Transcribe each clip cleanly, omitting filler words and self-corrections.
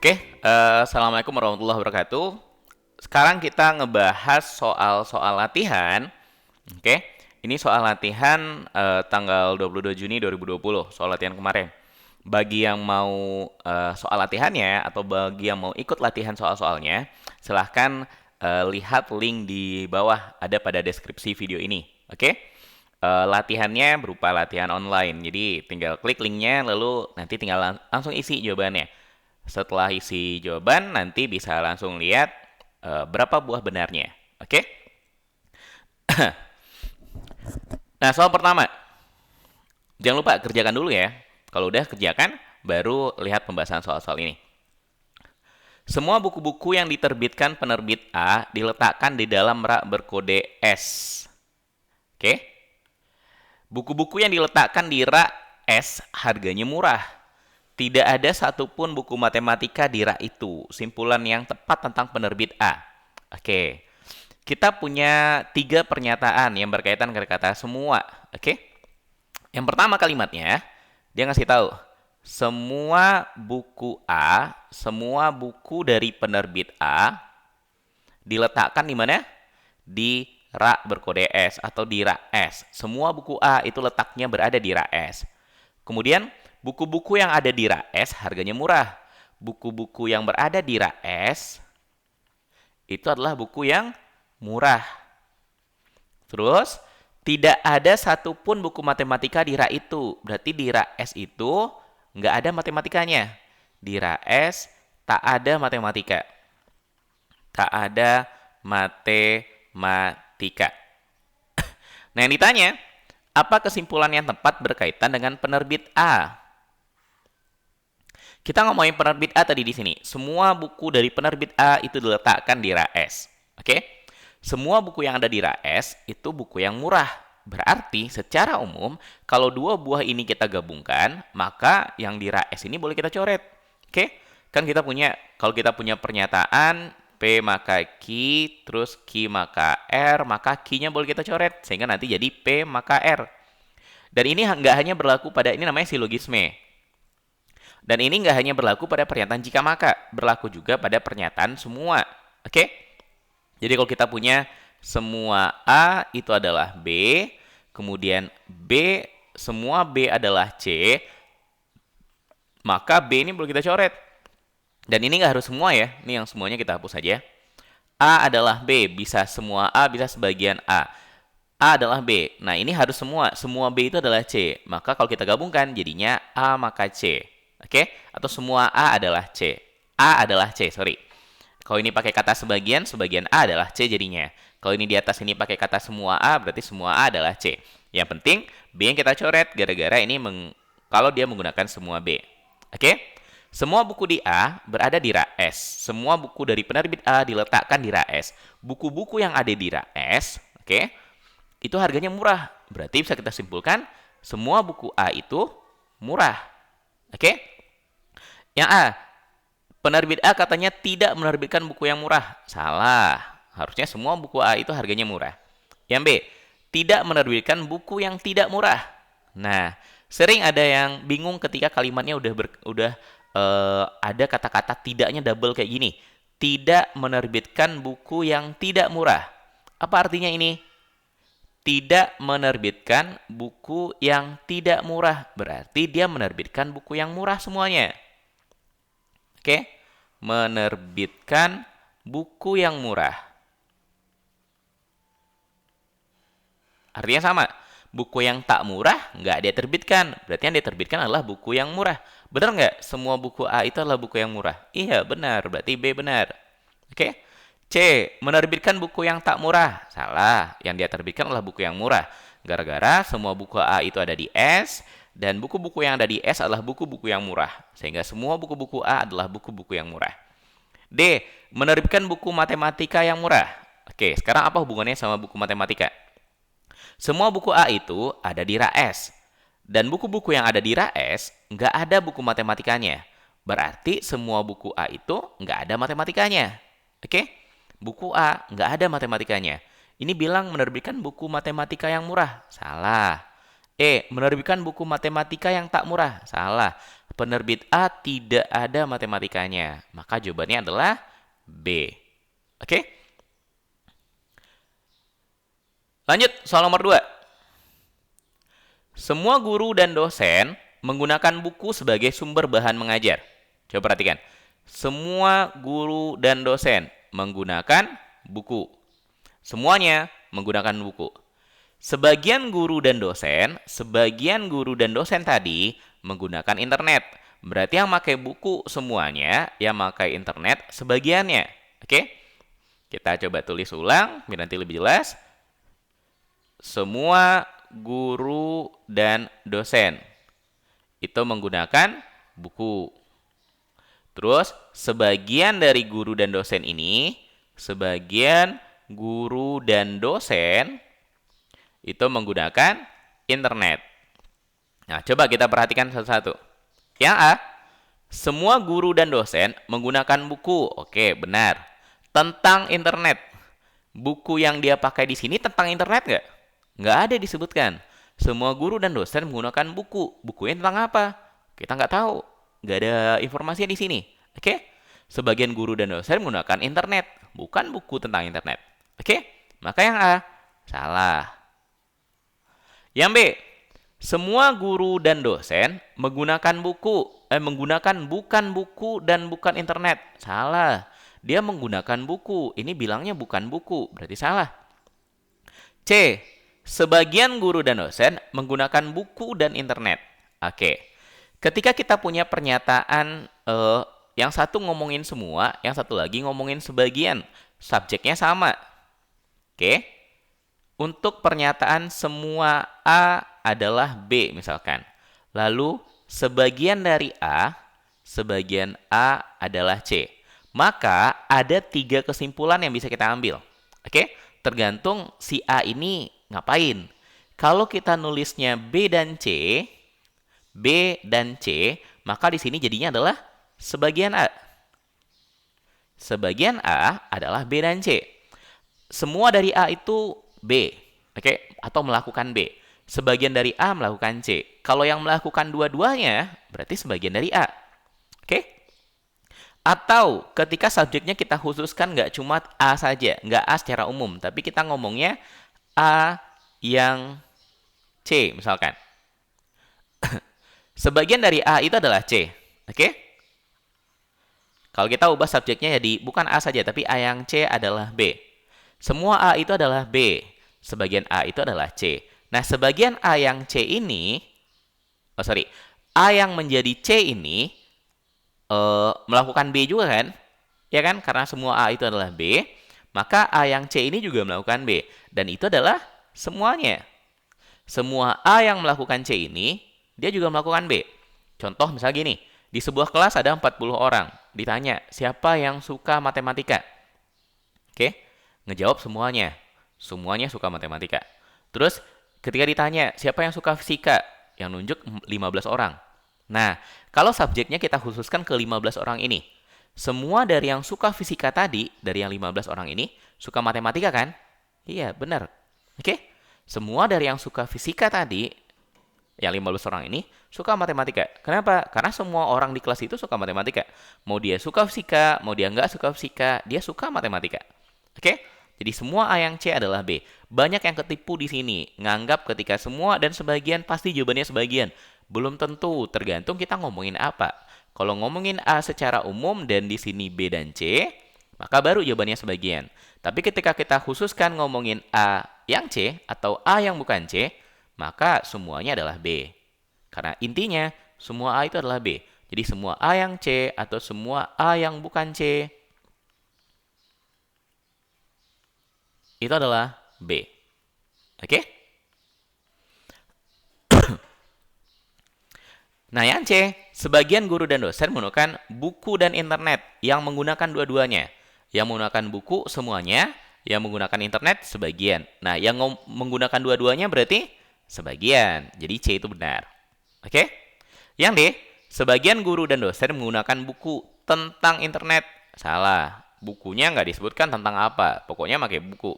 Assalamualaikum warahmatullahi wabarakatuh. Sekarang kita ngebahas soal-soal latihan. Oke, ini soal latihan tanggal 22 Juni 2020, soal latihan kemarin. Bagi yang mau soal latihannya atau bagi yang mau ikut latihan soal-soalnya, silahkan lihat link di bawah ada pada deskripsi video ini. Oke, latihannya berupa latihan online. Jadi tinggal klik linknya, lalu nanti tinggal langsung isi jawabannya. Setelah isi jawaban, nanti bisa langsung lihat berapa buah benarnya. Oke? Nah, soal pertama. Jangan lupa kerjakan dulu ya. Kalau udah kerjakan, baru lihat pembahasan soal-soal ini. Semua buku-buku yang diterbitkan penerbit A diletakkan di dalam rak berkode S. Oke? Buku-buku yang diletakkan di rak S harganya murah. Tidak ada satupun buku matematika di rak itu. Simpulan yang tepat tentang penerbit A. Oke. Kita punya 3 pernyataan yang berkaitan dengan kata semua. Oke. Yang pertama kalimatnya, dia ngasih tahu. Semua buku A, semua buku dari penerbit A, diletakkan di mana? Di rak berkode S atau di rak S. Semua buku A itu letaknya berada di rak S. Kemudian, buku-buku yang ada di rak S harganya murah. Buku-buku yang berada di rak S itu adalah buku yang murah. Terus, tidak ada satupun buku matematika di rak itu. Berarti di rak S itu nggak ada matematikanya. Di rak S tak ada matematika. Tak ada matematika. Nah, yang ditanya, apa kesimpulan yang tepat berkaitan dengan penerbit A? Kita ngomongin penerbit A tadi di sini. Semua buku dari penerbit A itu diletakkan di rak S. Oke? Semua buku yang ada di rak S itu buku yang murah. Berarti secara umum, kalau dua buah ini kita gabungkan, maka yang di rak S ini boleh kita coret. Oke? Kan kita punya, kalau kita punya pernyataan P maka Q, terus Q maka R, maka Q-nya boleh kita coret. Sehingga nanti jadi P maka R. Dan ini nggak hanya berlaku pada, ini namanya silogisme. Dan ini nggak hanya berlaku pada pernyataan jika maka, berlaku juga pada pernyataan semua. Oke? Jadi kalau kita punya semua A itu adalah B, kemudian B, semua B adalah C, maka B ini boleh kita coret. Dan ini nggak harus semua ya, ini yang semuanya kita hapus saja. A adalah B, bisa semua A, bisa sebagian A. A adalah B. Nah, ini harus semua B itu adalah C. Maka kalau kita gabungkan jadinya A maka C. Oke? Atau semua A adalah C. A adalah C, sorry. Kalau ini pakai kata sebagian, sebagian A adalah C jadinya. Kalau ini di atas ini pakai kata semua A, berarti semua A adalah C. Yang penting, B yang kita coret, gara-gara ini kalau dia menggunakan semua B. Oke? Semua buku di A berada di rak S. Semua buku dari penerbit A diletakkan di rak S. Buku-buku yang ada di rak S, oke? Itu harganya murah. Berarti bisa kita simpulkan, semua buku A itu murah. Oke? Yang A, penerbit A katanya tidak menerbitkan buku yang murah. Salah. Harusnya semua buku A itu harganya murah. Yang B, tidak menerbitkan buku yang tidak murah. Nah, sering ada yang bingung ketika kalimatnya udah ada kata-kata tidaknya double kayak gini. Tidak menerbitkan buku yang tidak murah. Apa artinya ini? Tidak menerbitkan buku yang tidak murah. Berarti dia menerbitkan buku yang murah semuanya. Oke? Menerbitkan buku yang murah. Artinya sama. Buku yang tak murah nggak dia terbitkan. Berarti yang dia terbitkan adalah buku yang murah. Benar nggak? Semua buku A itu adalah buku yang murah. Iya, benar. Berarti B benar. Oke? C. Menerbitkan buku yang tak murah. Salah. Yang dia terbitkan adalah buku yang murah. Gara-gara semua buku A itu ada di S. Dan buku-buku yang ada di S adalah buku-buku yang murah. Sehingga semua buku-buku A adalah buku-buku yang murah. D. Menerbitkan buku matematika yang murah. Oke, sekarang apa hubungannya sama buku matematika? Semua buku A itu ada di rak S. Dan buku-buku yang ada di rak S, nggak ada buku matematikanya. Berarti semua buku A itu nggak ada matematikanya. Oke? Buku A nggak ada matematikanya. Ini bilang menerbitkan buku matematika yang murah. Salah. E. Menerbitkan buku matematika yang tak murah. Salah. penerbit A tidak ada matematikanya. Maka jawabannya adalah B. Oke? Lanjut, soal nomor 2. Semua guru dan dosen menggunakan buku sebagai sumber bahan mengajar. Coba perhatikan. Semua guru dan dosen menggunakan buku. Semuanya menggunakan buku. Sebagian guru dan dosen tadi menggunakan internet. Berarti yang pakai buku semuanya, yang pakai internet sebagiannya. Oke? Kita coba tulis ulang biar nanti lebih jelas. Semua guru dan dosen itu menggunakan buku. Terus, sebagian dari guru dan dosen ini, itu menggunakan internet. Nah, coba kita perhatikan satu-satu. Yang A, semua guru dan dosen menggunakan buku. Oke, benar. Tentang internet. Buku yang dia pakai di sini tentang internet nggak? Nggak ada disebutkan. Semua guru dan dosen menggunakan buku. Bukunya tentang apa? Kita nggak tahu. Nggak ada informasinya di sini. Oke? Sebagian guru dan dosen menggunakan internet. Bukan buku tentang internet. Oke? Maka yang A, salah. Yang B, semua guru dan dosen menggunakan bukan buku dan bukan internet. Salah. Dia menggunakan buku. Ini bilangnya bukan buku. Berarti salah. C, sebagian guru dan dosen menggunakan buku dan internet. Oke. Ketika kita punya pernyataan yang satu ngomongin semua, yang satu lagi ngomongin sebagian, subjeknya sama. Oke. Untuk pernyataan semua A adalah B misalkan. Lalu sebagian A adalah C. Maka ada 3 kesimpulan yang bisa kita ambil. Oke? Tergantung si A ini ngapain. Kalau kita nulisnya B dan C, maka di sini jadinya adalah sebagian A. Sebagian A adalah B dan C. Semua dari A itu B, oke? Atau melakukan B. Sebagian dari A melakukan C. Kalau yang melakukan dua-duanya, berarti sebagian dari A. Oke? Atau ketika subjeknya kita khususkan nggak cuma A saja, nggak A secara umum, tapi kita ngomongnya A yang C, misalkan. Sebagian dari A itu adalah C, oke? Kalau kita ubah subjeknya jadi bukan A saja, tapi A yang C adalah B. Semua A itu adalah B. Sebagian A itu adalah C. Nah, sebagian A yang C ini, A yang menjadi C ini melakukan B juga kan? Ya kan? Karena semua A itu adalah B, maka A yang C ini juga melakukan B. Dan itu adalah semuanya. Semua A yang melakukan C ini, dia juga melakukan B. Contoh misalnya gini, di sebuah kelas ada 40 orang. Ditanya, siapa yang suka matematika? Oke? Ngejawab semuanya. Semuanya suka matematika. Terus ketika ditanya, siapa yang suka fisika? Yang nunjuk 15 orang. Nah, kalau subjeknya kita khususkan ke 15 orang ini. Semua dari yang suka fisika tadi, dari yang 15 orang ini, suka matematika kan? Iya, benar. Oke? Semua dari yang suka fisika tadi, yang 15 orang ini, suka matematika. Kenapa? Karena semua orang di kelas itu suka matematika. Mau dia suka fisika, mau dia nggak suka fisika, dia suka matematika. Oke? Jadi semua A yang C adalah B. Banyak yang ketipu di sini. Nganggap ketika semua dan sebagian, pasti jawabannya sebagian. Belum tentu, tergantung kita ngomongin apa. Kalau ngomongin A secara umum dan di sini B dan C, maka baru jawabannya sebagian. Tapi ketika kita khususkan ngomongin A yang C atau A yang bukan C, maka semuanya adalah B. Karena intinya, semua A itu adalah B. Jadi semua A yang C atau semua A yang bukan C, itu adalah B. Oke? Nah, yang C, sebagian guru dan dosen menggunakan buku dan internet yang menggunakan dua-duanya. Yang menggunakan buku semuanya, yang menggunakan internet sebagian. Nah, yang menggunakan dua-duanya berarti sebagian. Jadi C itu benar. Oke? Yang D, sebagian guru dan dosen menggunakan buku tentang internet. Salah. Bukunya nggak disebutkan tentang apa. Pokoknya pakai buku.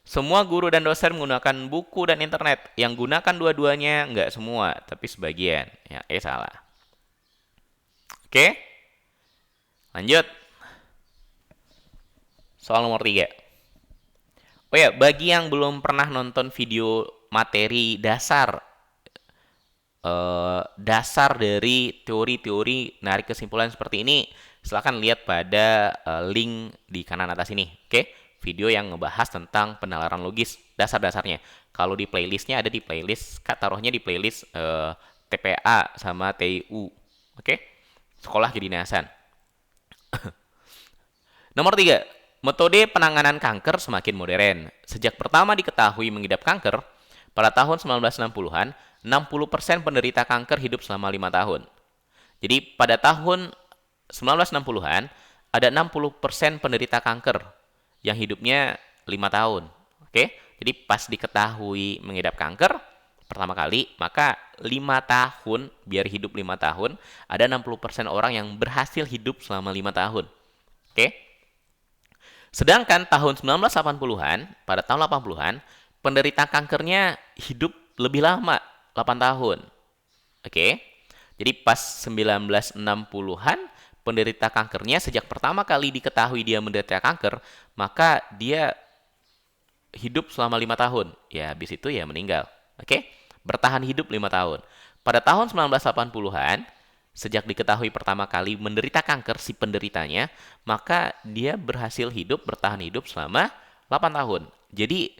Semua guru dan dosen menggunakan buku dan internet. Yang gunakan dua-duanya nggak semua, tapi sebagian. Yang E salah. Oke, lanjut. Soal nomor 3. Oh ya, bagi yang belum pernah nonton video materi dasar dari teori-teori narik kesimpulan seperti ini, silahkan lihat pada link di kanan atas ini. Oke, video yang ngebahas tentang penalaran logis dasar-dasarnya. Kalau di playlistnya ada di playlist, taruhnya di playlist TPA sama TIU. Oke, sekolah kedinasan. Nomor 3, metode penanganan kanker semakin modern. Sejak pertama diketahui mengidap kanker, pada tahun 1960-an, 60% penderita kanker hidup selama 5 tahun. Jadi pada tahun 1960-an, ada 60% penderita kanker yang hidupnya 5 tahun. Oke, jadi pas diketahui mengidap kanker, pertama kali, maka 5 tahun, biar hidup 5 tahun, ada 60% orang yang berhasil hidup selama 5 tahun. Oke, sedangkan tahun 1980-an, pada tahun 80-an, penderita kankernya hidup lebih lama, 8 tahun. Oke. Jadi pas 1960-an, penderita kankernya sejak pertama kali diketahui dia menderita kanker, maka dia hidup selama 5 tahun. Ya, habis itu ya meninggal. Oke. Bertahan hidup 5 tahun. Pada tahun 1980-an, sejak diketahui pertama kali menderita kanker si penderitanya, maka dia berhasil hidup, bertahan hidup selama 8 tahun. Jadi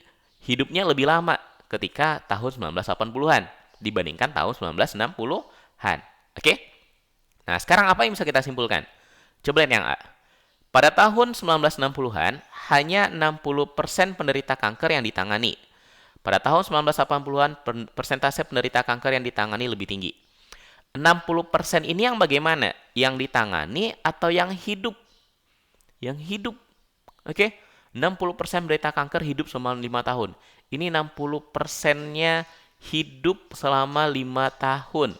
hidupnya lebih lama ketika tahun 1980-an dibandingkan tahun 1960-an. Oke? Nah, sekarang apa yang bisa kita simpulkan? Coba lihat yang A. Pada tahun 1960-an, hanya 60% penderita kanker yang ditangani. Pada tahun 1980-an, persentase penderita kanker yang ditangani lebih tinggi. 60% ini yang bagaimana? Yang ditangani atau yang hidup? Yang hidup. Oke? 60% penderita kanker hidup selama 5 tahun. Ini 60%-nya hidup selama 5 tahun.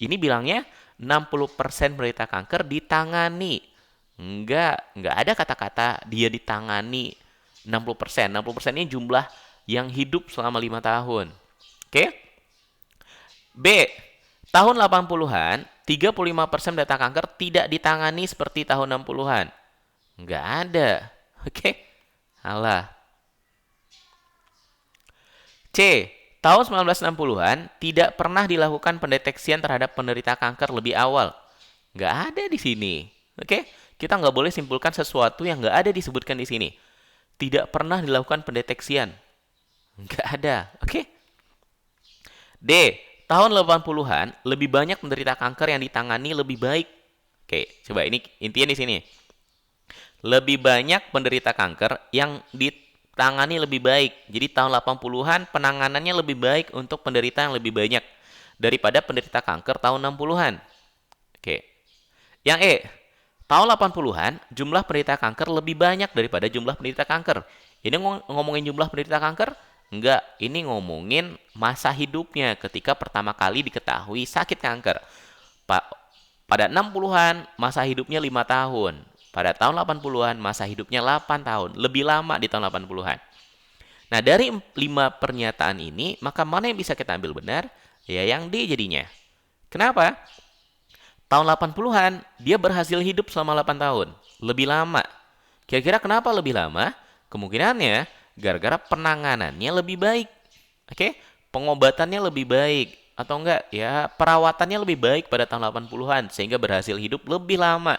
Ini bilangnya 60% penderita kanker ditangani. Enggak ada kata-kata dia ditangani 60%. 60% ini jumlah yang hidup selama 5 tahun. Oke? B. Tahun 80-an, 35% penderita kanker tidak ditangani seperti tahun 60-an. Enggak ada. Oke? Alah. C. Tahun 1960-an tidak pernah dilakukan pendeteksian terhadap penderita kanker lebih awal. Nggak ada di sini. Oke? Kita nggak boleh simpulkan sesuatu yang nggak ada disebutkan di sini. Tidak pernah dilakukan pendeteksian. Nggak ada. Oke? D. Tahun 80-an lebih banyak penderita kanker yang ditangani lebih baik. Oke, coba ini intinya di sini. Lebih banyak penderita kanker yang ditangani lebih baik. Jadi tahun 80-an penanganannya lebih baik untuk penderita yang lebih banyak daripada penderita kanker tahun 60-an. Oke. Yang E, tahun 80-an jumlah penderita kanker lebih banyak daripada jumlah penderita kanker. Ini ngomongin jumlah penderita kanker? Enggak, ini ngomongin masa hidupnya ketika pertama kali diketahui sakit kanker. Pada 60-an masa hidupnya 5 tahun. Pada tahun 80-an masa hidupnya 8 tahun. Lebih lama di tahun 80-an. Nah, dari 5 pernyataan ini, maka mana yang bisa kita ambil benar? Ya, yang D jadinya. Kenapa? Tahun 80-an, dia berhasil hidup selama 8 tahun. Lebih lama. Kira-kira kenapa lebih lama? Kemungkinannya, gara-gara penanganannya lebih baik. Oke? Pengobatannya lebih baik. Atau enggak, ya perawatannya lebih baik pada tahun 80-an. Sehingga berhasil hidup lebih lama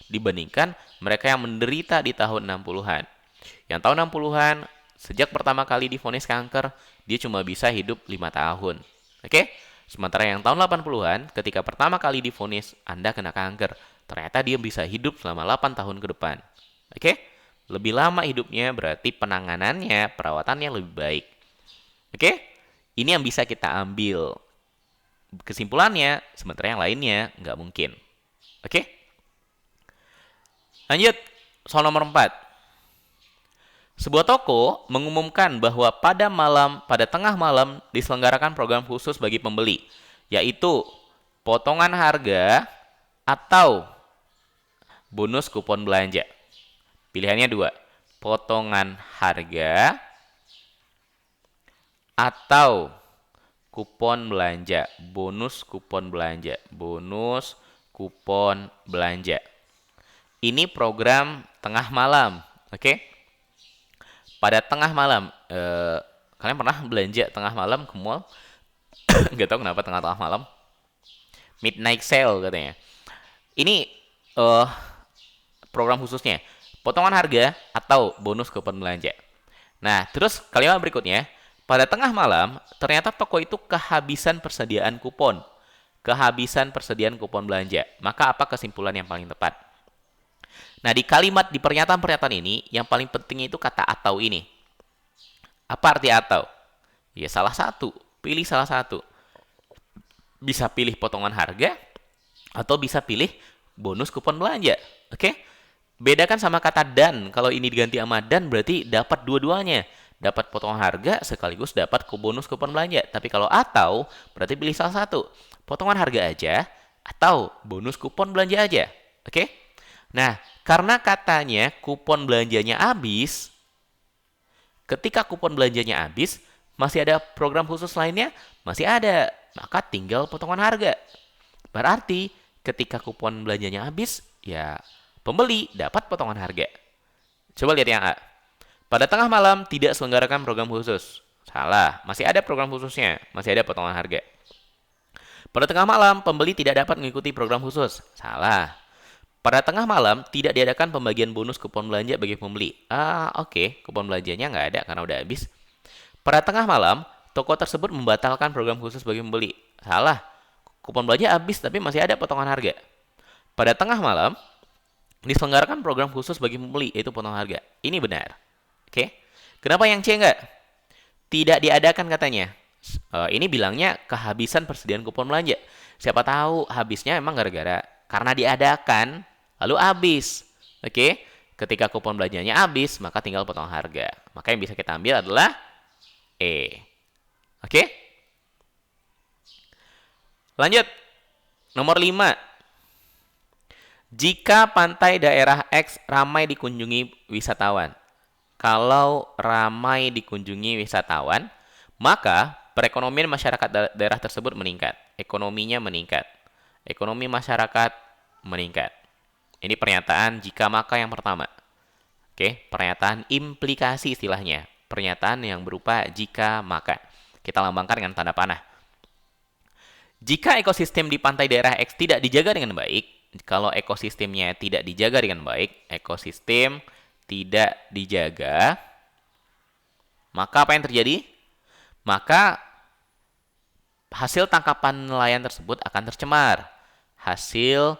dibandingkan mereka yang menderita di tahun 60-an. Yang tahun 60-an, sejak pertama kali divonis kanker, dia cuma bisa hidup 5 tahun. Oke? Sementara yang tahun 80-an, ketika pertama kali divonis Anda kena kanker, ternyata dia bisa hidup selama 8 tahun ke depan. Oke? Lebih lama hidupnya berarti penanganannya, perawatannya lebih baik. Oke? Ini yang bisa kita ambil. Kesimpulannya, sementara yang lainnya nggak mungkin. Oke? Lanjut, soal nomor 4. Sebuah toko mengumumkan bahwa pada tengah malam diselenggarakan program khusus bagi pembeli, yaitu potongan harga atau bonus kupon belanja. Pilihannya 2, potongan harga atau kupon belanja, bonus kupon belanja, bonus kupon belanja. Ini program tengah malam, oke? Pada tengah malam, kalian pernah belanja tengah malam ke mall? Nggak tahu kenapa tengah-tengah malam. Midnight sale katanya. Ini program khususnya. Potongan harga atau bonus kupon belanja. Nah, terus kalimat berikutnya. Pada tengah malam, ternyata toko itu kehabisan persediaan kupon. Kehabisan persediaan kupon belanja. Maka apa kesimpulan yang paling tepat? Nah, di pernyataan-pernyataan ini, yang paling penting itu kata atau ini. Apa arti atau? Ya, salah satu. Pilih salah satu. Bisa pilih potongan harga, atau bisa pilih bonus kupon belanja. Oke? Bedakan sama kata dan. Kalau ini diganti sama dan, berarti dapat dua-duanya. Dapat potongan harga sekaligus dapat bonus kupon belanja. Tapi kalau atau, berarti pilih salah satu. Potongan harga aja atau bonus kupon belanja aja. Oke? Nah, karena katanya kupon belanjanya habis, ketika kupon belanjanya habis, masih ada program khusus lainnya? Masih ada. Maka tinggal potongan harga. Berarti ketika kupon belanjanya habis, ya pembeli dapat potongan harga. Coba lihat yang A. Pada tengah malam tidak selenggarakan program khusus. Salah, masih ada program khususnya, masih ada potongan harga. Pada tengah malam pembeli tidak dapat mengikuti program khusus. Salah. Pada tengah malam tidak diadakan pembagian bonus kupon belanja bagi pembeli. Oke. Kupon belanjanya nggak ada karena udah habis. Pada tengah malam, toko tersebut membatalkan program khusus bagi pembeli. Salah. Kupon belanja habis tapi masih ada potongan harga. Pada tengah malam, diselenggarakan program khusus bagi pembeli, yaitu potongan harga. Ini benar. Oke. Kenapa yang C enggak? Tidak diadakan katanya. Ini bilangnya kehabisan persediaan kupon belanja. Siapa tahu habisnya emang gara-gara karena diadakan, lalu habis. Oke. Ketika kupon belanjanya habis, maka tinggal potong harga. Maka yang bisa kita ambil adalah E. Oke. Lanjut. Nomor 5. Jika pantai daerah X ramai dikunjungi wisatawan. Kalau ramai dikunjungi wisatawan, maka perekonomian masyarakat daerah tersebut meningkat. Ekonominya meningkat. Ekonomi masyarakat meningkat. Ini pernyataan jika maka yang pertama. Oke, pernyataan implikasi istilahnya. Pernyataan yang berupa jika maka. Kita lambangkan dengan tanda panah. Jika ekosistem di pantai daerah X tidak dijaga dengan baik, kalau ekosistemnya tidak dijaga dengan baik, ekosistem tidak dijaga, maka apa yang terjadi? Maka hasil tangkapan nelayan tersebut akan tercemar. Hasil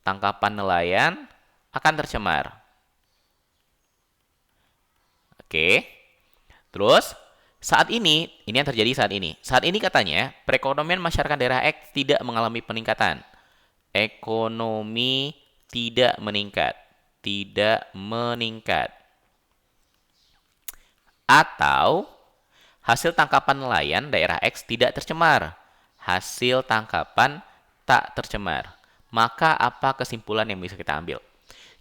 tangkapan nelayan akan tercemar. Oke. Terus, saat ini yang terjadi saat ini. Saat ini katanya, perekonomian masyarakat daerah X tidak mengalami peningkatan. Ekonomi tidak meningkat. Tidak meningkat. Atau hasil tangkapan nelayan daerah X tidak tercemar. Hasil tangkapan tak tercemar. Maka apa kesimpulan yang bisa kita ambil?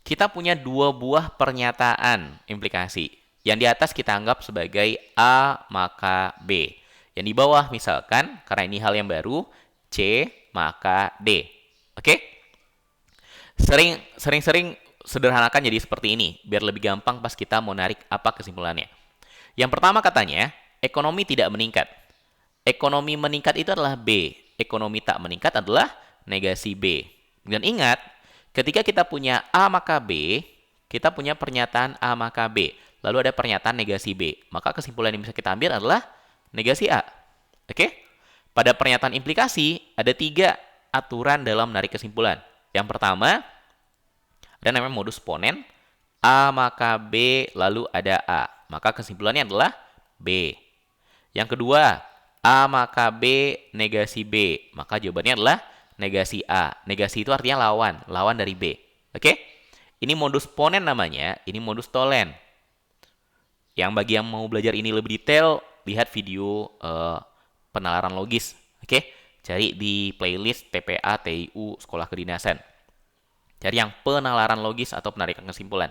Kita punya dua buah pernyataan implikasi. Yang di atas kita anggap sebagai A maka B. Yang di bawah misalkan, karena ini hal yang baru, C maka D. Oke? Sering-sering sederhanakan jadi seperti ini, biar lebih gampang pas kita mau narik apa kesimpulannya. Yang pertama katanya, ekonomi tidak meningkat. Ekonomi meningkat itu adalah B. Ekonomi tak meningkat adalah negasi B. Dan ingat, ketika kita punya A maka B, kita punya pernyataan A maka B. Lalu ada pernyataan negasi B. Maka kesimpulan yang bisa kita ambil adalah negasi A. Oke? Pada pernyataan implikasi, ada 3 aturan dalam menarik kesimpulan. Yang pertama, ada namanya modus ponen. A maka B, lalu ada A. Maka kesimpulannya adalah B. Yang kedua, A maka B, negasi B. Maka jawabannya adalah negasi A. Negasi itu artinya lawan. Lawan dari B. Oke? Ini modus ponen namanya. Ini modus tolen. Yang bagi yang mau belajar ini lebih detail, lihat video penalaran logis. Oke? Cari di playlist TPA TIU Sekolah Kedinasan. Cari yang penalaran logis atau penarikan kesimpulan.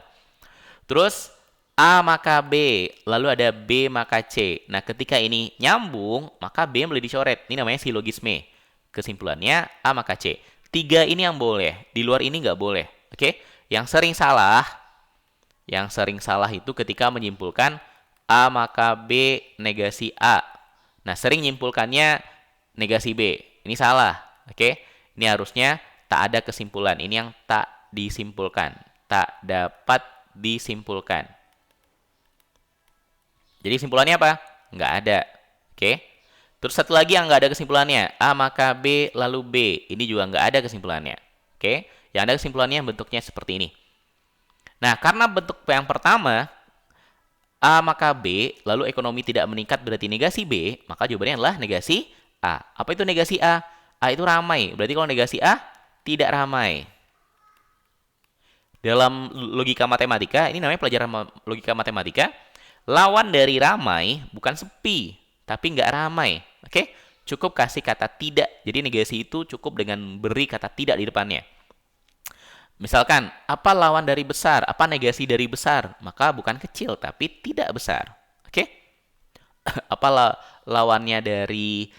Terus A maka B, lalu ada B maka C. Nah, ketika ini nyambung, maka B boleh dicoret. Ini namanya silogisme. Kesimpulannya A maka C. 3 ini yang boleh, di luar ini nggak boleh. Oke? Yang sering salah itu ketika menyimpulkan A maka B negasi A. Nah, sering nyimpulkannya negasi B. Ini salah. Oke? Ini harusnya tak ada kesimpulan. Ini yang tak disimpulkan. Tak dapat disimpulkan. Jadi kesimpulannya apa? Nggak ada. Oke? Terus satu lagi yang nggak ada kesimpulannya. A maka B lalu B. Ini juga nggak ada kesimpulannya. Oke? Yang ada kesimpulannya bentuknya seperti ini. Nah, karena bentuk yang pertama, A maka B, lalu ekonomi tidak meningkat berarti negasi B, maka jawabannya adalah negasi A. Apa itu negasi A? A itu ramai. Berarti kalau negasi A, tidak ramai. Dalam logika matematika, ini namanya pelajaran logika matematika, lawan dari ramai bukan sepi, tapi nggak ramai. Oke? Cukup kasih kata tidak. Jadi negasi itu cukup dengan beri kata tidak di depannya. Misalkan, apa lawan dari besar? Apa negasi dari besar? Maka bukan kecil, tapi tidak besar. Oke? Apa lawannya dari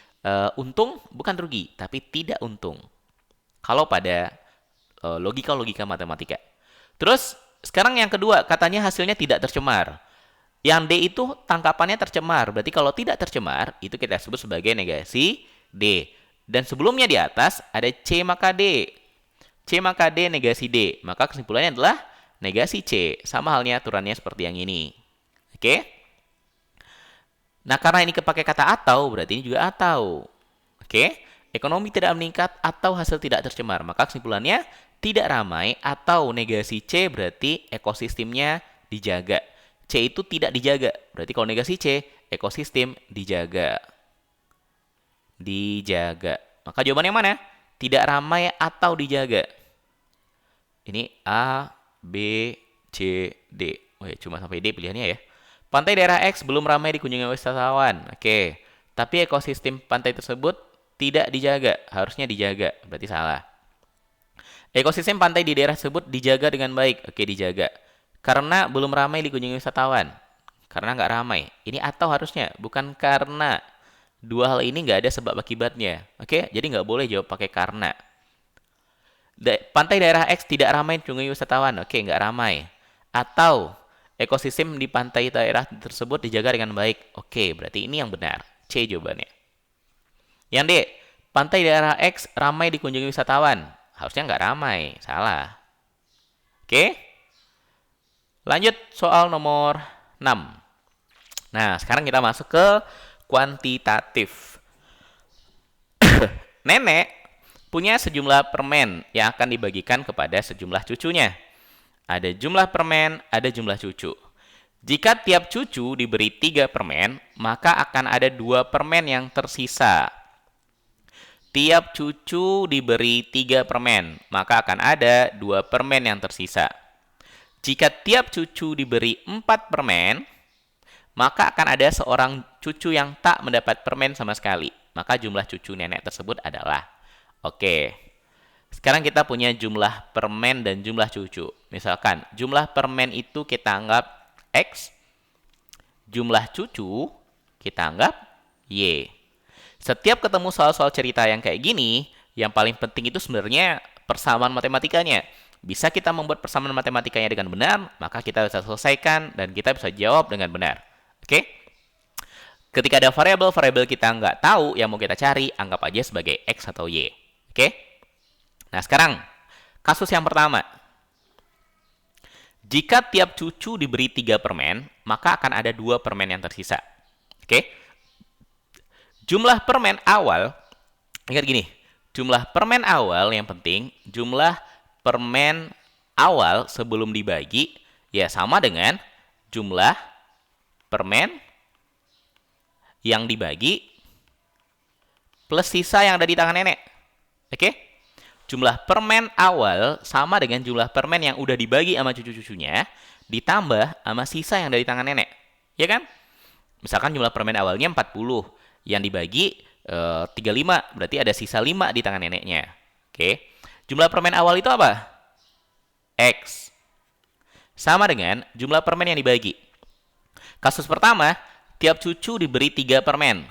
untung? Bukan rugi, tapi tidak untung. Kalau pada logika-logika matematika. Terus, sekarang yang kedua, katanya hasilnya tidak tercemar. Yang D itu tangkapannya tercemar. Berarti kalau tidak tercemar, itu kita sebut sebagai negasi D. Dan sebelumnya di atas ada C maka D. C maka D negasi D. Maka kesimpulannya adalah negasi C. Sama halnya aturannya seperti yang ini. Oke? Nah, karena ini kepakai kata atau, berarti ini juga atau. Oke? Ekonomi tidak meningkat atau hasil tidak tercemar. Maka kesimpulannya tidak ramai atau negasi C berarti ekosistemnya dijaga. C itu tidak dijaga. Berarti kalau negasi C, ekosistem dijaga. Dijaga. Maka jawabannya mana? Tidak ramai atau dijaga. Ini A, B, C, D. Oh ya, cuma sampai D pilihannya ya. Pantai daerah X belum ramai dikunjungi wisatawan. Oke. Tapi ekosistem pantai tersebut tidak dijaga. Harusnya dijaga. Berarti salah. Ekosistem pantai di daerah tersebut dijaga dengan baik. Oke, dijaga. Karena belum ramai dikunjungi wisatawan. Karena nggak ramai. Ini atau harusnya. Bukan karena. Dua hal ini nggak ada sebab akibatnya. Oke, jadi nggak boleh jawab pakai karena. Pantai daerah X tidak ramai dikunjungi wisatawan. Oke, nggak ramai. Atau ekosistem di pantai daerah tersebut dijaga dengan baik. Oke, berarti ini yang benar. C jawabannya. Yang D, pantai daerah X ramai dikunjungi wisatawan. Harusnya nggak ramai. Salah. Oke. Lanjut soal nomor 6. Nah, sekarang kita masuk ke kuantitatif. Nenek punya sejumlah permen yang akan dibagikan kepada sejumlah cucunya. Ada jumlah permen, ada jumlah cucu. Jika tiap cucu diberi 3 permen, maka akan ada 2 permen yang tersisa. Tiap cucu diberi 3 permen, maka akan ada 2 permen yang tersisa. Jika tiap cucu diberi 4 permen, maka akan ada seorang cucu yang tak mendapat permen sama sekali. Maka jumlah cucu nenek tersebut adalah. Oke. Sekarang kita punya jumlah permen dan jumlah cucu. Misalkan jumlah permen itu kita anggap X. Jumlah cucu kita anggap Y. Setiap ketemu soal-soal cerita yang kayak gini, yang paling penting itu sebenarnya persamaan matematikanya. Bisa kita membuat persamaan matematikanya dengan benar, maka kita bisa selesaikan dan kita bisa jawab dengan benar. Oke? Ketika ada variabel-variabel kita nggak tahu yang mau kita cari, anggap aja sebagai X atau Y. Oke? Nah, sekarang kasus yang pertama. Jika tiap cucu diberi 3 permen, maka akan ada 2 permen yang tersisa. Oke? Jumlah permen awal, ingat gini, jumlah permen awal yang penting, jumlah permen awal sebelum dibagi, ya sama dengan jumlah permen yang dibagi plus sisa yang ada di tangan nenek. Oke? Jumlah permen awal sama dengan jumlah permen yang udah dibagi sama cucu-cucunya ditambah sama sisa yang dari tangan nenek. Ya kan? Misalkan jumlah permen awalnya 40, yang dibagi 35, berarti ada sisa 5 di tangan neneknya. Oke. Jumlah permen awal itu apa? X. Sama dengan jumlah permen yang dibagi. Kasus pertama, tiap cucu diberi 3 permen.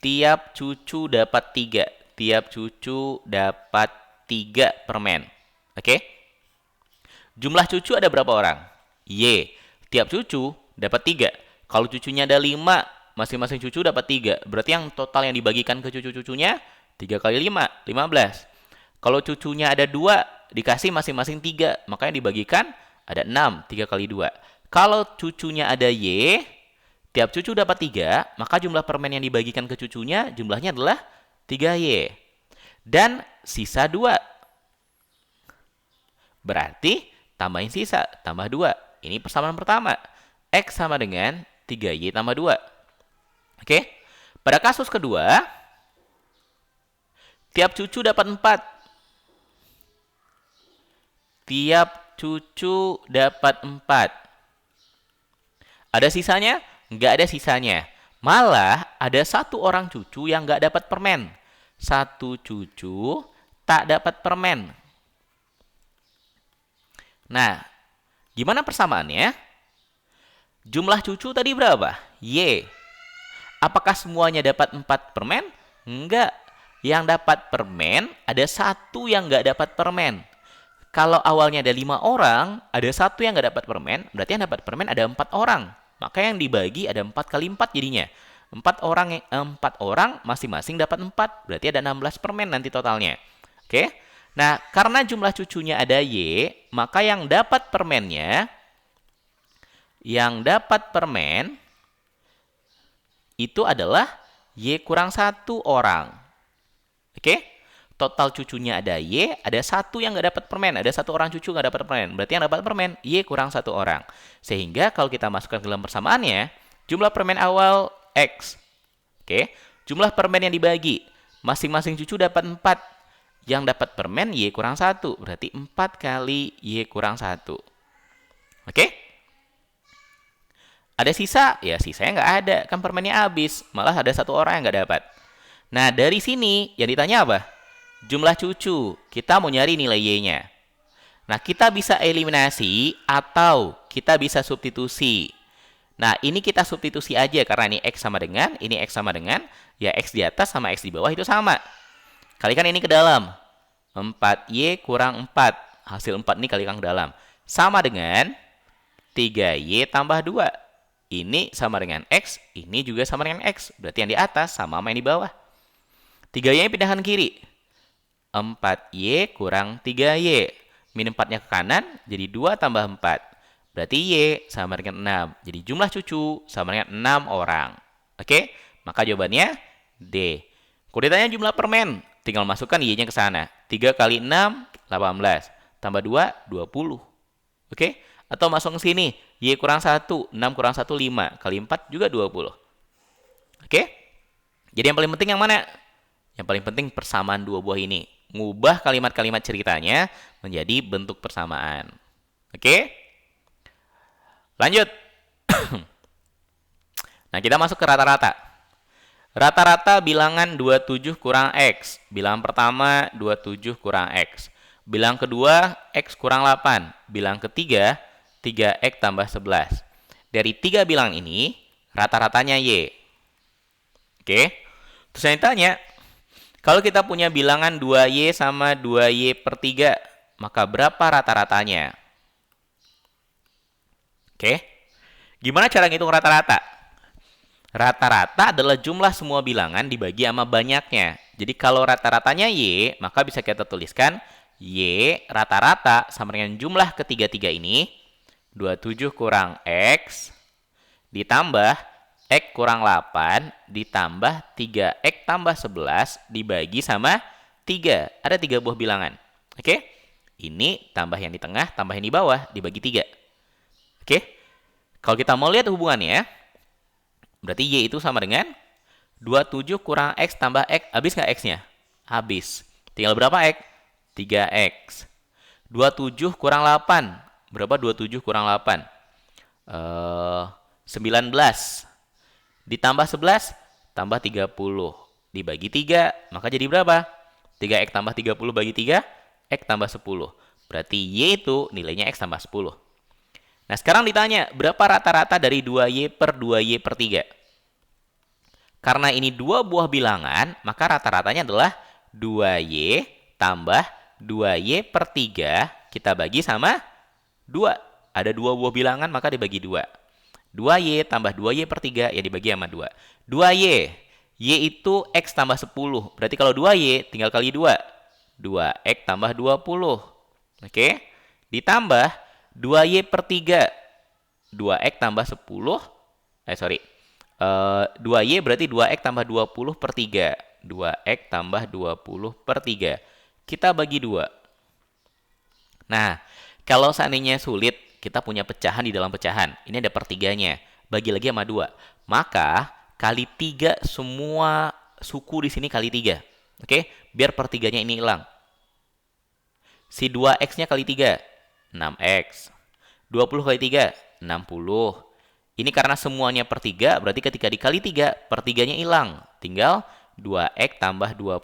Tiap cucu dapat 3. Tiap cucu dapat 3 permen. Oke? Jumlah cucu ada berapa orang? Y. Tiap cucu dapat 3. Kalau cucunya ada 5, masing-masing cucu dapat 3. Berarti yang total yang dibagikan ke cucu-cucunya 3 kali 5, 15. Kalau cucunya ada 2, dikasih masing-masing 3. Maka yang dibagikan ada 6, 3 kali 2. Kalau cucunya ada Y, tiap cucu dapat 3, maka jumlah permen yang dibagikan ke cucunya jumlahnya adalah 3Y. Dan sisa 2. Berarti tambahin sisa, tambah 2. Ini persamaan pertama. X sama dengan 3Y tambah 2. Oke? Pada kasus kedua, tiap cucu dapat 4. Tiap cucu dapat 4. Ada sisanya? Nggak ada sisanya. Malah ada satu orang cucu yang nggak dapat permen. Satu cucu tak dapat permen. Nah, gimana persamaannya? Jumlah cucu tadi berapa? Y. Apakah semuanya dapat 4 permen? Enggak. Yang dapat permen, ada satu yang nggak dapat permen. Kalau awalnya ada 5 orang, ada satu yang nggak dapat permen, berarti yang dapat permen ada 4 orang. Maka yang dibagi ada 4 kali 4 jadinya. 4 orang masing-masing dapat 4. Berarti ada 16 permen nanti totalnya. Oke? Nah, karena jumlah cucunya ada Y, maka yang dapat permen itu adalah Y kurang 1 orang. Oke? Total cucunya ada Y, ada satu yang nggak dapat permen. Ada satu orang cucu nggak dapat permen. Berarti yang dapat permen Y kurang 1 orang. Sehingga kalau kita masukkan ke dalam persamaannya, jumlah permen awal X. Oke? Jumlah permen yang dibagi, masing-masing cucu dapat 4. Yang dapat permen Y kurang 1. Berarti 4 kali Y kurang 1. Oke? Ada sisa? Ya sisanya nggak ada. Kan permennya habis. Malah ada satu orang yang nggak dapat. Nah, dari sini yang ditanya apa? Jumlah cucu. Kita mau nyari nilai Y-nya. Nah, kita bisa eliminasi atau kita bisa substitusi. Nah, ini kita substitusi aja karena ini X sama dengan, ini X sama dengan, ya X di atas sama X di bawah itu sama. Kalikan ini ke dalam. 4Y kurang 4. Hasil 4 ini kalikan ke dalam. Sama dengan 3Y tambah 2. Ini sama dengan X. Ini juga sama dengan X. Berarti yang di atas sama yang di bawah. 3Y pindahan kiri. 4Y kurang 3Y. Min 4-nya ke kanan. Jadi 2 tambah 4. Berarti Y sama dengan 6. Jadi jumlah cucu sama dengan 6 orang. Oke? Maka jawabannya D. Kalau ditanya jumlah permen, tinggal masukkan Y-nya ke sana. 3 kali 6, 18. Tambah 2, 20. Oke? Atau masuk ke sini. Y kurang 1, 6 kurang 1, 5. Kali 4 juga 20. Oke? Jadi yang paling penting yang mana? Yang paling penting persamaan dua buah ini. Ngubah kalimat-kalimat ceritanya menjadi bentuk persamaan. Oke? Lanjut. Nah, kita masuk ke rata-rata. Rata-rata bilangan 27 kurang X. Bilangan pertama 27 kurang X. Bilangan kedua X kurang 8. Bilangan ketiga 3X tambah 11. Dari 3 bilangan ini, rata-ratanya Y. Oke. Terus saya tanya, kalau kita punya bilangan 2Y sama 2Y per 3, maka berapa rata-ratanya? Oke. Gimana cara ngitung rata-rata? Rata-rata adalah jumlah semua bilangan dibagi sama banyaknya. Jadi kalau rata-ratanya Y, maka bisa kita tuliskan Y rata-rata sama dengan jumlah ketiga-tiga ini. 27 kurang X ditambah X kurang 8 ditambah 3X tambah 11 dibagi sama 3. Ada 3 buah bilangan. Oke? Ini tambah yang di tengah, tambah yang di bawah, dibagi 3. Oke? Kalau kita mau lihat hubungannya, berarti Y itu sama dengan 27 kurang X tambah X. Habis nggak X-nya? Habis. Tinggal berapa X? 3X. 27 kurang 8. Berapa 27 kurang 8? 19. Ditambah 11, tambah 30. Dibagi 3, maka jadi berapa? 3X tambah 30 bagi 3, X tambah 10. Berarti Y itu nilainya X tambah 10. Nah, sekarang ditanya, berapa rata-rata dari 2Y per 2Y per 3? Karena ini 2 buah bilangan, maka rata-ratanya adalah 2Y tambah 2Y per 3 kita bagi sama 2. Ada 2 buah bilangan, maka dibagi 2. 2Y tambah 2Y per 3 ya dibagi sama 2. 2Y. Y itu X tambah 10. Berarti kalau 2Y tinggal kali 2. 2X tambah 20. Oke? Ditambah 2Y per 3. 2X tambah 10. 2Y berarti 2X tambah 20 per 3. 2X tambah 20 per 3. Kita bagi 2. Nah, kalau seandainya sulit, kita punya pecahan di dalam pecahan. Ini ada pertiganya. Bagi lagi sama 2. Maka, kali 3 semua suku di sini kali 3. Oke? Biar pertiganya ini hilang. Si 2X-nya kali 3. 6X. 20 kali 3. 60. Ini karena semuanya per 3, berarti ketika dikali 3, per 3-nya hilang. Tinggal 2X tambah 20.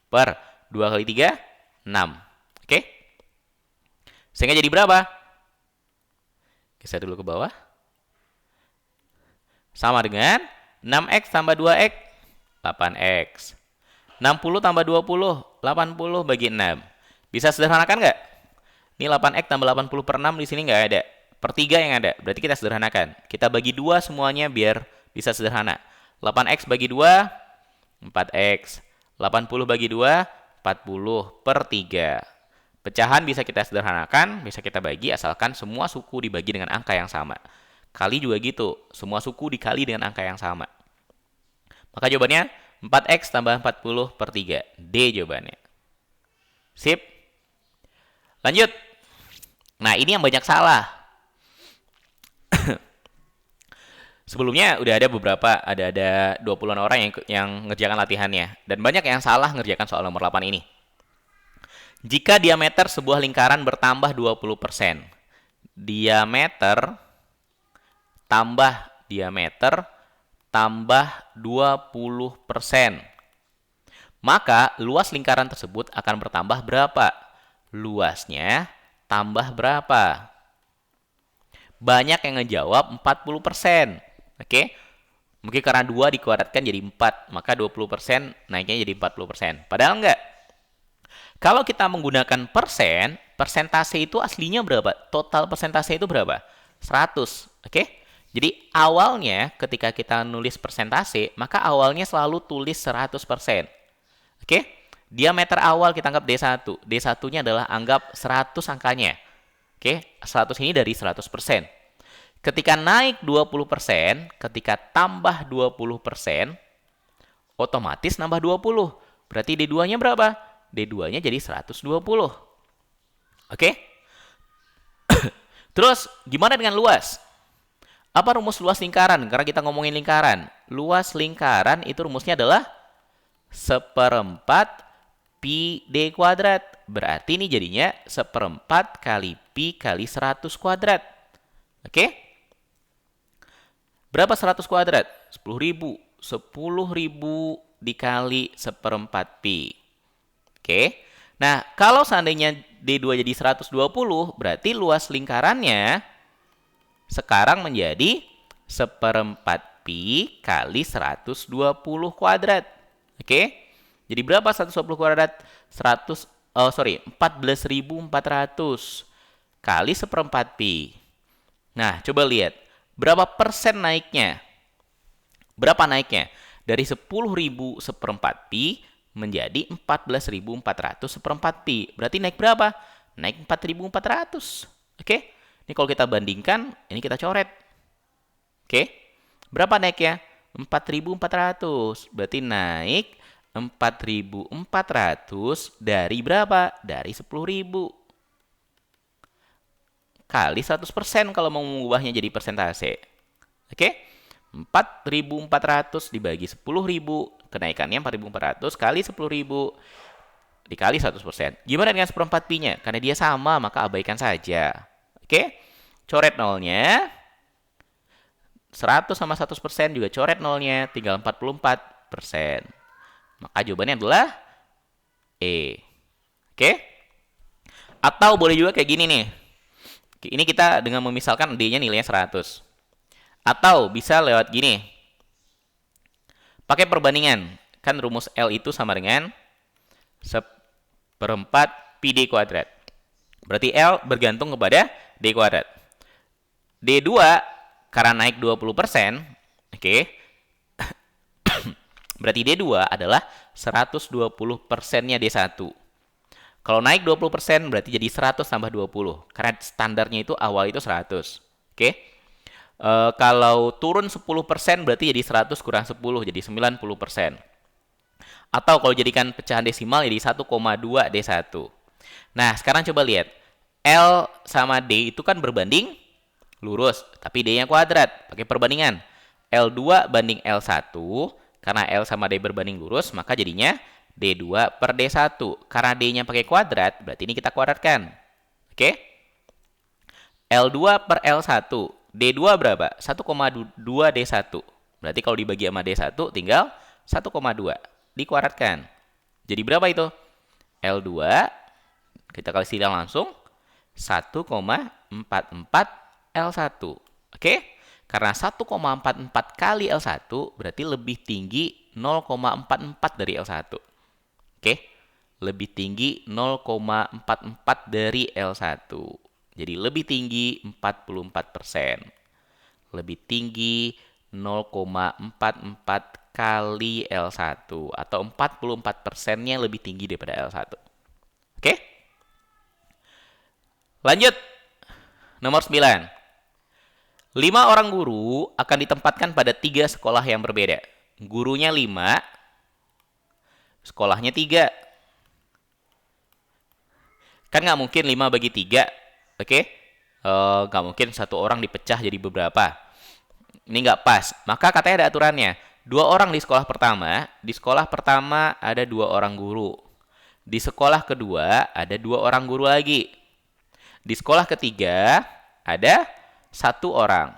Per 2 kali 3, 6. Oke? Sehingga jadi berapa? Geser dulu ke bawah. Sama dengan 6X tambah 2X, 8X. 60 tambah 20, 80 bagi 6. Bisa sederhanakan nggak? Ini 8X tambah 80 per 6 di sini nggak ada. Per 3 yang ada. Berarti kita sederhanakan. Kita bagi 2 semuanya biar bisa sederhana. 8X bagi 2, 4X. 80 bagi 2, 40 per 3. Pecahan bisa kita sederhanakan, bisa kita bagi asalkan semua suku dibagi dengan angka yang sama. Kali juga gitu. Semua suku dikali dengan angka yang sama. Maka jawabannya 4X tambah 40 per 3. D jawabannya. Sip. Lanjut. Nah, ini yang banyak salah. Sebelumnya udah ada beberapa, ada 20-an orang yang ngerjakan latihannya. Dan banyak yang salah ngerjakan soal nomor 8 ini. Jika diameter sebuah lingkaran bertambah 20%. Diameter tambah 20%. Maka luas lingkaran tersebut akan bertambah berapa? Luasnya tambah berapa? Banyak yang ngejawab 40%. Oke? Mungkin karena 2 dikuadratkan jadi 4, maka 20% naiknya jadi 40%. Padahal enggak. Kalau kita menggunakan persen, persentase itu aslinya berapa? Total persentase itu berapa? 100. Oke? Jadi awalnya ketika kita nulis persentase, maka awalnya selalu tulis 100%. Oke? Diameter awal kita anggap D1. D1-nya adalah anggap 100 angkanya. Oke? 100 ini dari 100%. Ketika naik 20%, ketika tambah 20%, otomatis nambah 20. Berarti D2-nya berapa? D2-nya jadi 120. Oke? Terus, gimana dengan luas? Apa rumus luas lingkaran? Karena kita ngomongin lingkaran. Luas lingkaran itu rumusnya adalah 1/4 pi d kuadrat. Berarti ini jadinya 1/4 kali pi kali 100 kuadrat. Oke? Berapa 100 kuadrat? 10.000. 10.000 dikali 1/4 pi. Oke? Nah, kalau seandainya D2 jadi 120, berarti luas lingkarannya sekarang menjadi 1/4 pi kali 120 kuadrat. Oke? Jadi berapa 120 kuadrat? 14.400 kali 1/4 pi. Nah, coba lihat. Berapa persen naiknya? Berapa naiknya? Dari 10.000 1/4 pi menjadi 14.400 1/4 pi. Berarti naik berapa? Naik 4.400. Oke? Ini kalau kita bandingkan, ini kita coret. Oke? Berapa naiknya? 4.400. Berarti naik 4.400 dari berapa? Dari 10.000. Kali 100% kalau mau mengubahnya jadi persentase. Oke? 4.400 dibagi 10.000, kenaikannya 4.400 kali 10.000 dikali 100%. Gimana dengan 1/4 pi-nya? Karena dia sama, maka abaikan saja. Oke? Coret nolnya. 100 sama 100% juga coret nolnya, tinggal 44%. Maka jawabannya adalah E. Oke? Atau boleh juga kayak gini nih. Ini kita dengan memisalkan D-nya nilainya 100. Atau bisa lewat gini. Pakai perbandingan. Kan rumus L itu sama dengan per 4 pi D kuadrat. Berarti L bergantung kepada D kuadrat. D2 karena naik 20%, oke. Berarti D2 adalah 120%-nya D1. Kalau naik 20% berarti jadi 100 tambah 20. Karena standarnya itu awal itu 100. Oke. Kalau turun 10% berarti jadi 100 kurang 10, jadi 90%. Atau kalau jadikan pecahan desimal jadi 1,2 D1. Nah, sekarang coba lihat. L sama D itu kan berbanding lurus, tapi D-nya kuadrat. Pakai perbandingan. L2 banding L1, karena L sama D berbanding lurus, maka jadinya D2 per D1. Karena D-nya pakai kuadrat, berarti ini kita kuadratkan. Oke? L2 per L1. D2 berapa? 1,2 D1. Berarti kalau dibagi sama D1, tinggal 1,2. Dikuadratkan. Jadi berapa itu? L2, kita kasih langsung, 1,44 L1. Oke? Karena 1,44 kali L1 berarti lebih tinggi 0,44 dari L1. Oke? Lebih tinggi 0,44 dari L1. Jadi lebih tinggi 44%. Lebih tinggi 0,44 kali L1. Atau 44%-nya lebih tinggi daripada L1. Oke? Lanjut. Nomor 9. 5 orang guru akan ditempatkan pada 3 sekolah yang berbeda. Gurunya 5, sekolahnya 3. Kan nggak mungkin 5 bagi 3, oke? Nggak mungkin satu orang dipecah jadi beberapa. Ini nggak pas. Maka katanya ada aturannya. 2 orang di sekolah pertama. Di sekolah pertama ada 2 orang guru. Di sekolah kedua ada 2 orang guru lagi. Di sekolah ketiga ada 1 orang.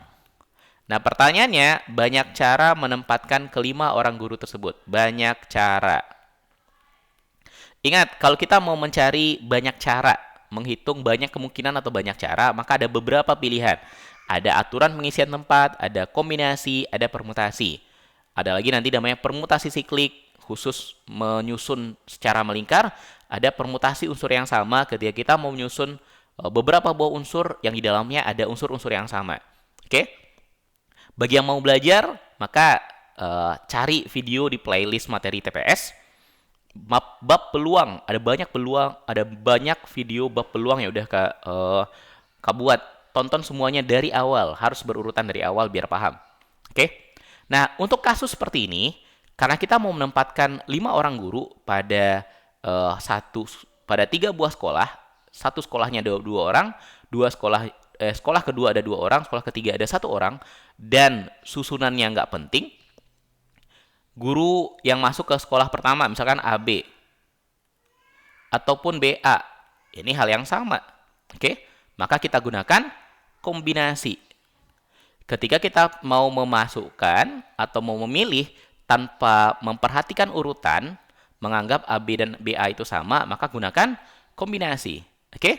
Nah, pertanyaannya, banyak cara menempatkan kelima orang guru tersebut. Banyak cara. Ingat, kalau kita mau mencari banyak cara, menghitung banyak kemungkinan atau banyak cara, maka ada beberapa pilihan. Ada aturan pengisian tempat, ada kombinasi, ada permutasi. Ada lagi nanti namanya permutasi siklik, khusus menyusun secara melingkar. Ada permutasi unsur yang sama ketika kita mau menyusun beberapa buah unsur yang di dalamnya ada unsur-unsur yang sama. Oke? Bagi yang mau belajar, maka cari video di playlist materi TPS. Bab peluang, ada banyak video bab peluang yang udah Kak buat. Tonton semuanya dari awal, harus berurutan dari awal biar paham. Oke? Nah, untuk kasus seperti ini, karena kita mau menempatkan 5 orang guru pada pada 3 buah sekolah, satu sekolahnya ada 2 orang, sekolah kedua ada 2 orang, sekolah ketiga ada 1 orang, dan susunannya nggak penting. Guru yang masuk ke sekolah pertama, misalkan AB, ataupun BA, ini hal yang sama. Oke? Maka kita gunakan kombinasi. Ketika kita mau memasukkan atau mau memilih tanpa memperhatikan urutan, menganggap AB dan BA itu sama, maka gunakan kombinasi. Oke?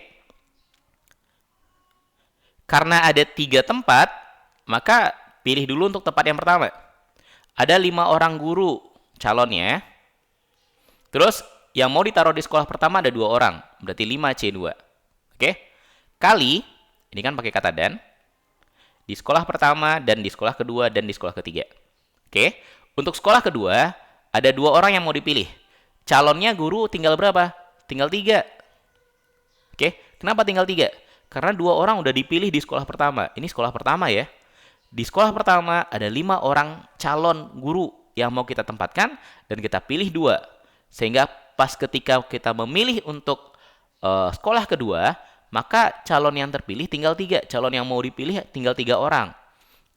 Karena ada 3 tempat, maka pilih dulu untuk tempat yang pertama. Ada 5 orang guru calonnya. Terus yang mau ditaruh di sekolah pertama ada 2 orang, berarti 5C2. Oke? Kali, ini kan pakai kata dan, di sekolah pertama dan di sekolah kedua dan di sekolah ketiga. Oke? Untuk sekolah kedua, ada 2 orang yang mau dipilih. Calonnya guru tinggal berapa? Tinggal 3. Oke? Kenapa tinggal 3? Karena 2 orang udah dipilih di sekolah pertama. Ini sekolah pertama ya. Di sekolah pertama ada 5 orang calon guru yang mau kita tempatkan dan kita pilih 2. Sehingga pas ketika kita memilih untuk sekolah kedua, maka calon yang terpilih tinggal 3. Calon yang mau dipilih tinggal 3 orang.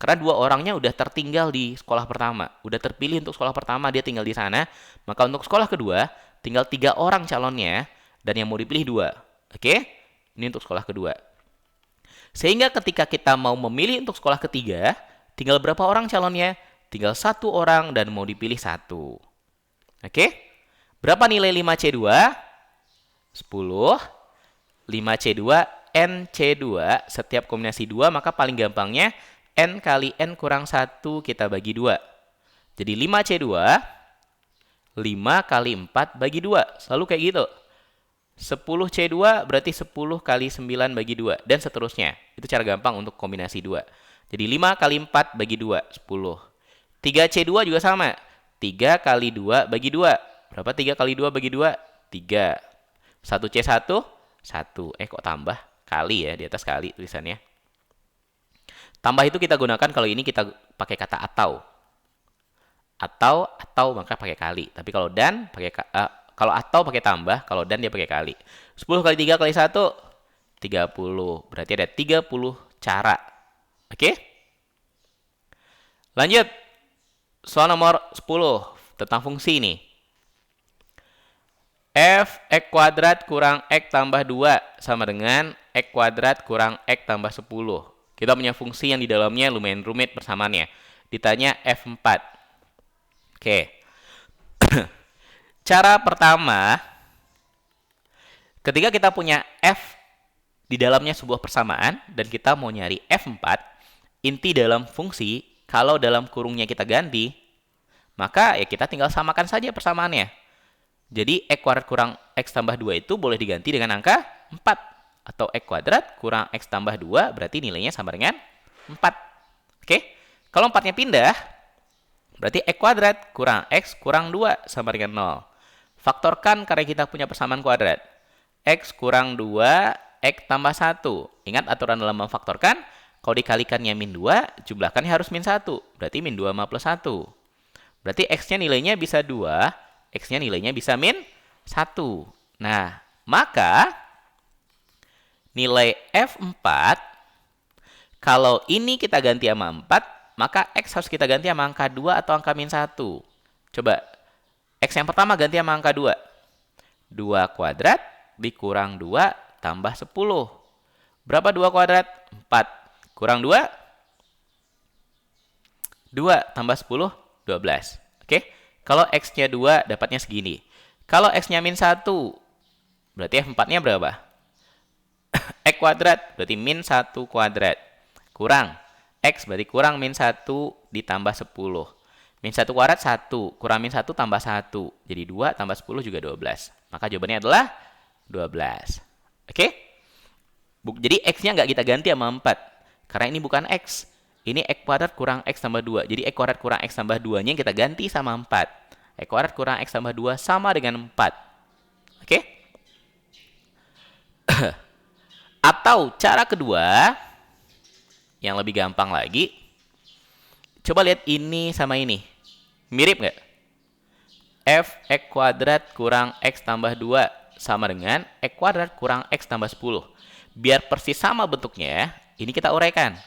Karena 2 orangnya udah tertinggal di sekolah pertama. Udah terpilih untuk sekolah pertama, dia tinggal di sana. Maka untuk sekolah kedua, tinggal 3 orang calonnya dan yang mau dipilih 2. Oke? Ini untuk sekolah kedua. Sehingga ketika kita mau memilih untuk sekolah ketiga, tinggal berapa orang calonnya? Tinggal 1 orang dan mau dipilih 1. Oke? Berapa nilai 5C2? 10. 5C2, NC2, setiap kombinasi 2, maka paling gampangnya N kali N kurang 1 kita bagi 2. Jadi 5C2, 5 kali 4 bagi 2. Selalu kayak gitu. 10C2 berarti 10 kali 9 bagi 2. Dan seterusnya. Itu cara gampang untuk kombinasi 2. Jadi 5 kali 4 bagi 2, 10. 3C2 juga sama. 3 kali 2 bagi 2. Berapa 3 kali 2 bagi 2? 3. 1C1, 1. Kok tambah? Kali ya, di atas kali tulisannya. Tambah itu kita gunakan kalau ini kita pakai kata atau. Atau maka pakai kali. Tapi kalau dan pakai kalau atau pakai tambah, kalau dan dia pakai kali. 10 kali 3 kali 1, 30. Berarti ada 30 cara. Oke? Lanjut. Soal nomor 10 tentang fungsi ini. F X kuadrat kurang X tambah 2 sama dengan X kuadrat kurang X tambah 10. Kita punya fungsi yang di dalamnya lumayan rumit persamaannya. Ditanya F4. Oke. Cara pertama, ketika kita punya F di dalamnya sebuah persamaan, dan kita mau nyari F4, inti dalam fungsi, kalau dalam kurungnya kita ganti, maka ya kita tinggal samakan saja persamaannya. Jadi X kuadrat kurang X tambah 2 itu boleh diganti dengan angka 4. Atau X kuadrat kurang X tambah 2 berarti nilainya sama dengan 4. Oke? Kalau 4-nya pindah, berarti X kuadrat kurang X kurang 2 sama dengan 0. Faktorkan karena kita punya persamaan kuadrat. X kurang 2, X tambah 1. Ingat aturan dalam memfaktorkan, kalau dikalikannya min 2, jumlahkannya harus min 1. Berarti min 2 sama plus 1. Berarti X-nya nilainya bisa 2. X-nya nilainya bisa min 1. Nah, maka nilai F4, kalau ini kita ganti sama 4, maka X harus kita ganti sama angka 2 atau angka min 1. Coba, X yang pertama ganti sama angka 2. 2 kuadrat dikurang 2 tambah 10. Berapa 2 kuadrat? 4. Kurang 2? 2 tambah 10, 12. Oke? Kalau X-nya 2, dapatnya segini. Kalau X-nya min 1, berarti F4-nya berapa? X kuadrat, berarti min 1 kuadrat. Kurang. X berarti kurang min 1 ditambah 10. Min 1 kuadrat 1. Kurang min 1 tambah 1. Jadi 2 tambah 10 juga 12. Maka jawabannya adalah 12. Oke? Jadi X-nya nggak kita ganti sama 4. Karena ini bukan X. Ini X kuadrat kurang X tambah 2. Jadi X kuadrat kurang X tambah 2-nya kita ganti sama 4. X kuadrat kurang X tambah 2 sama dengan 4. Oke? Atau cara kedua, yang lebih gampang lagi. Coba lihat ini sama ini. Mirip nggak? F X kuadrat kurang X tambah 2 sama dengan X kuadrat kurang X tambah 10. Biar persis sama bentuknya, ini kita uraikan.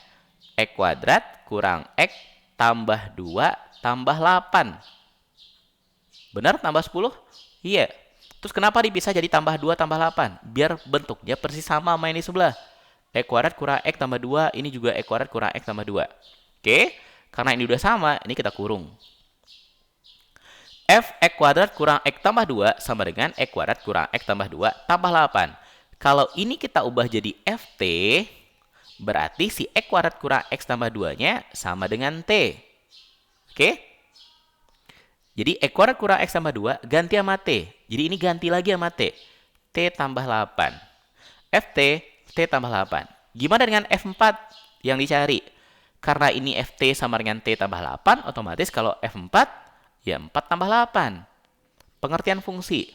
X kuadrat kurang X tambah 2 tambah 8. Benar tambah 10? Iya. Terus kenapa dipisah jadi tambah 2 tambah 8? Biar bentuknya persis sama sama yang di sebelah. X kuadrat kurang X tambah 2, ini juga X kuadrat kurang X tambah 2. Oke? Karena ini udah sama, ini kita kurung. F X kuadrat kurang X tambah 2 sama dengan X kuadrat kurang X tambah 2 tambah 8. Kalau ini kita ubah jadi FT, berarti si X kuadrat kurang X tambah 2-nya sama dengan T. Oke? Jadi X kuadrat kurang X tambah 2 ganti sama T. Jadi ini ganti lagi sama T. T tambah 8. FT, T tambah 8. Gimana dengan F4 yang dicari? Karena ini FT sama dengan T tambah 8, otomatis kalau F4, ya 4 tambah 8. Pengertian fungsi.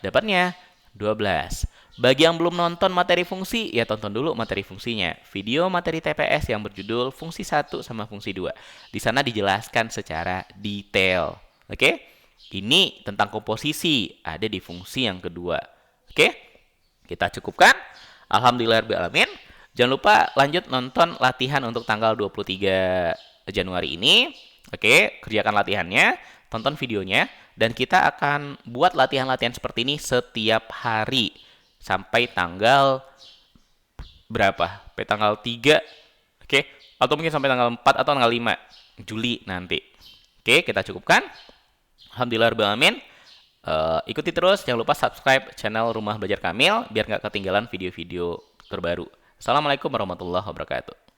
Dapatnya 12. Bagi yang belum nonton materi fungsi, ya tonton dulu materi fungsinya. Video materi TPS yang berjudul fungsi 1 sama fungsi 2. Di sana dijelaskan secara detail. Oke? Ini tentang komposisi, ada di fungsi yang kedua. Oke? Kita cukupkan. Alhamdulillahirrahmanirrahim. Jangan lupa lanjut nonton latihan untuk tanggal 23 Januari ini. Oke, kerjakan latihannya, tonton videonya, dan kita akan buat latihan-latihan seperti ini setiap hari. Sampai tanggal berapa? Sampai tanggal 3, oke? Atau mungkin sampai tanggal 4 atau tanggal 5 Juli nanti. Oke, kita cukupkan. Alhamdulillahirrahmanirrahim. Ikuti terus, jangan lupa subscribe channel Rumah Belajar Kamil biar nggak ketinggalan video-video terbaru. Assalamualaikum warahmatullahi wabarakatuh.